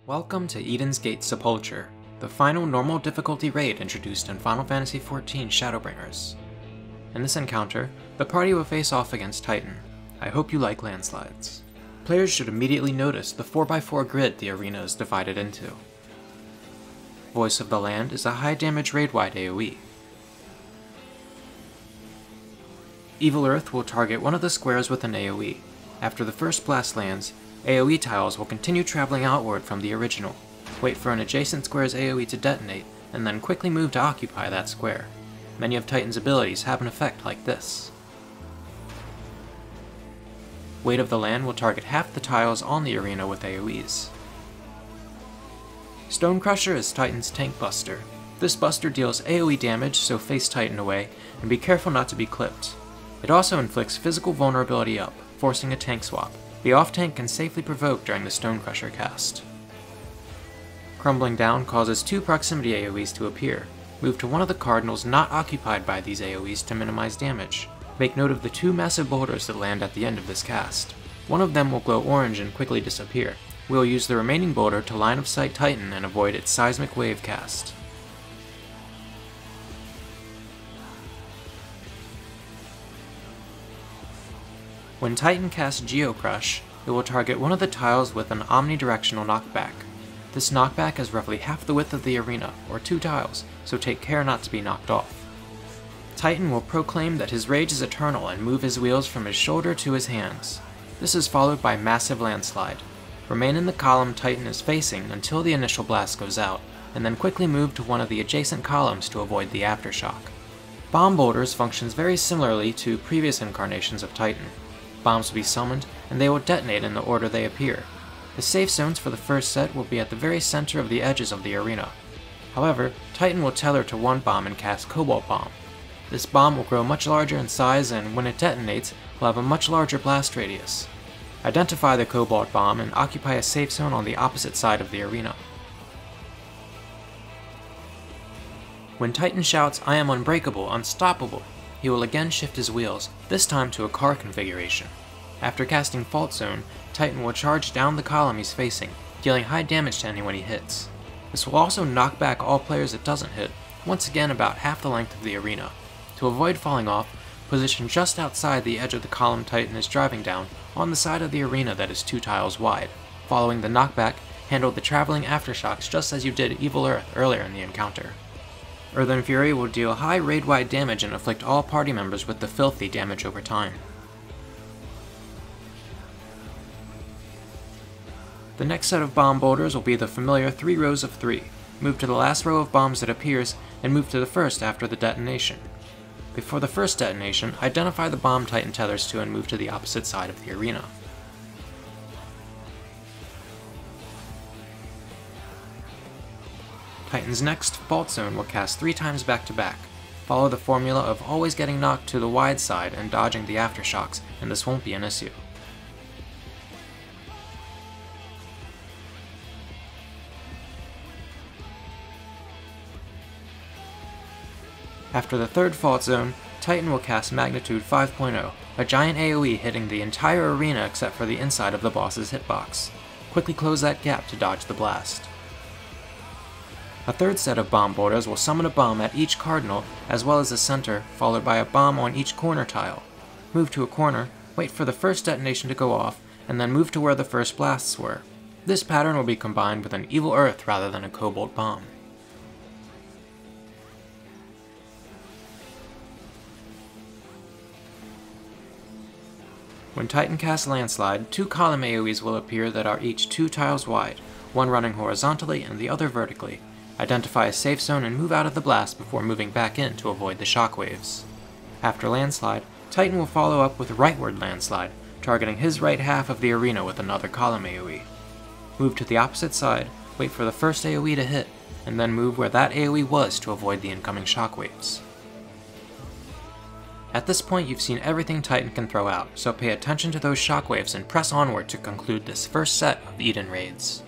Welcome to Eden's Gate Sepulture, the final normal difficulty raid introduced in Final Fantasy XIV Shadowbringers. In this encounter, the party will face off against Titan. I hope you like landslides. Players should immediately notice the 4x4 grid the arena is divided into. Voice of the Land is a high damage raid-wide AoE. Evil Earth will target one of the squares with an AoE. After the first blast lands, AoE tiles will continue traveling outward from the original, wait for an adjacent square's AoE to detonate, and then quickly move to occupy that square. Many of Titan's abilities have an effect like this. Weight of the Land will target half the tiles on the arena with AoEs. Stone Crusher is Titan's tank buster. This buster deals AoE damage, so face Titan away, and be careful not to be clipped. It also inflicts physical vulnerability up, forcing a tank swap. The off-tank can safely provoke during the Stone Crusher cast. Crumbling Down causes two proximity AoEs to appear. Move to one of the cardinals not occupied by these AoEs to minimize damage. Make note of the two massive boulders that land at the end of this cast. One of them will glow orange and quickly disappear. We will use the remaining boulder to line of sight Titan and avoid its seismic wave cast. When Titan casts Geocrush, it will target one of the tiles with an omnidirectional knockback. This knockback is roughly half the width of the arena, or 2 tiles, so take care not to be knocked off. Titan will proclaim that his rage is eternal and move his wheels from his shoulder to his hands. This is followed by massive landslide. Remain in the column Titan is facing until the initial blast goes out, and then quickly move to one of the adjacent columns to avoid the aftershock. Bomb Boulders functions very similarly to previous incarnations of Titan. Bombs will be summoned, and they will detonate in the order they appear. The safe zones for the first set will be at the very center of the edges of the arena. However, Titan will tether to one bomb and cast Cobalt Bomb. This bomb will grow much larger in size, and when it detonates, will have a much larger blast radius. Identify the Cobalt Bomb and occupy a safe zone on the opposite side of the arena. When Titan shouts, "I am unbreakable, unstoppable," he will again shift his wheels, this time to a car configuration. After casting Fault Zone, Titan will charge down the column he's facing, dealing high damage to anyone he hits. This will also knock back all players it doesn't hit, once again about half the length of the arena. To avoid falling off, position just outside the edge of the column Titan is driving down, on the side of the arena that is 2 tiles wide. Following the knockback, handle the traveling aftershocks just as you did Evil Earth earlier in the encounter. Earthen Fury will deal high raid-wide damage and afflict all party members with the filthy damage over time. The next set of bomb boulders will be the familiar 3 rows of 3. Move to the last row of bombs that appears, and move to the first after the detonation. Before the first detonation, identify the bomb Titan tethers to and move to the opposite side of the arena. Titan's next Fault Zone will cast 3 times back to back. Follow the formula of always getting knocked to the wide side and dodging the aftershocks, and this won't be an issue. After the third Fault Zone, Titan will cast Magnitude 5.0, a giant AoE hitting the entire arena except for the inside of the boss's hitbox. Quickly close that gap to dodge the blast. A third set of bomb boulders will summon a bomb at each cardinal, as well as the center, followed by a bomb on each corner tile. Move to a corner, wait for the first detonation to go off, and then move to where the first blasts were. This pattern will be combined with an Evil Earth rather than a Cobalt Bomb. When Titan casts Landslide, 2 column AoEs will appear that are each 2 tiles wide, one running horizontally and the other vertically. Identify a safe zone and move out of the blast before moving back in to avoid the shockwaves. After Landslide, Titan will follow up with Rightward Landslide, targeting his right half of the arena with another column AoE. Move to the opposite side, wait for the first AoE to hit, and then move where that AoE was to avoid the incoming shockwaves. At this point you've seen everything Titan can throw out, so pay attention to those shockwaves and press onward to conclude this first set of Eden raids.